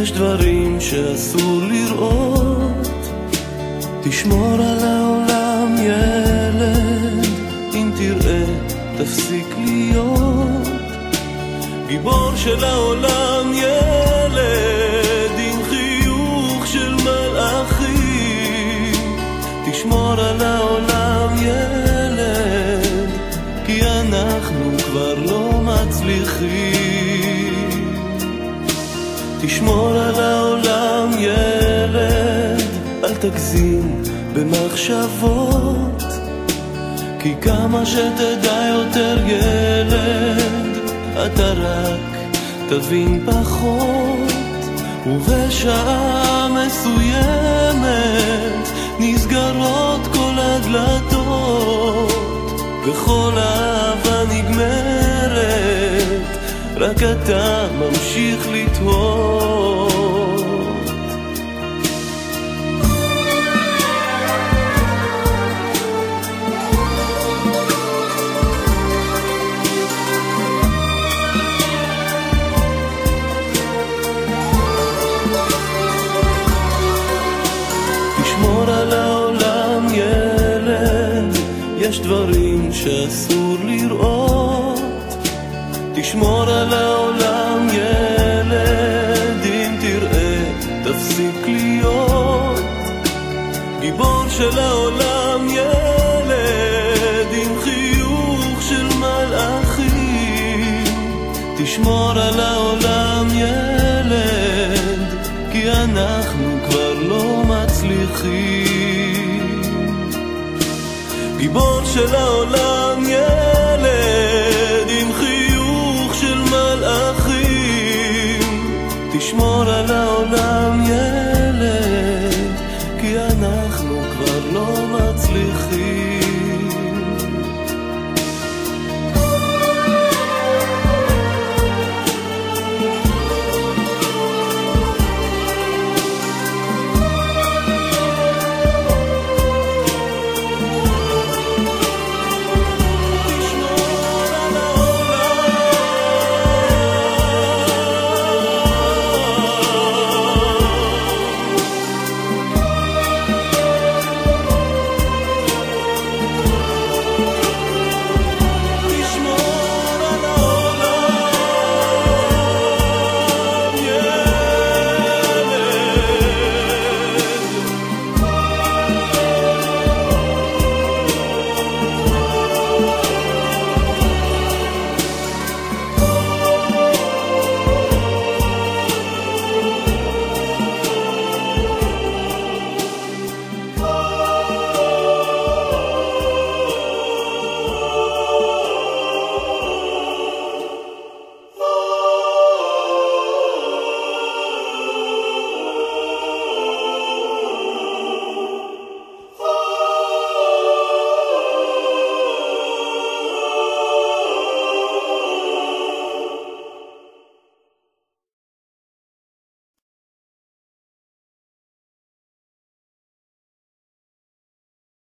יש דברים שאסור לראות, תשמור על העולם ילד, אם תראה תפסיק להיות גיבור של העולם ילד, עם חיוך של מלאכים. תשמור על העולם ילד, כי אנחנו כבר לא מצליחים. תשמור על העולם ילד, אל תגזים במחשבות, כי כמה שתדע יותר ילד, אתה רק תבין פחות. ובשעה מסוימת נסגרות כל הדלתות, וכל אהבה נגמרת, רק אתה ממשיך לתהות. תשמור על העולם ילד, יש דברים שאסור לראות. תשמור על העולם ילד, אם תראה תפסיק להיות גיבור של העולם ילד, עם חיוך של מלאכים. תשמור על העולם ילד, כי אנחנו כבר לא מצליחים. גיבור של העולם ילד, עם חיוך של מלאכים. תשמור על העולם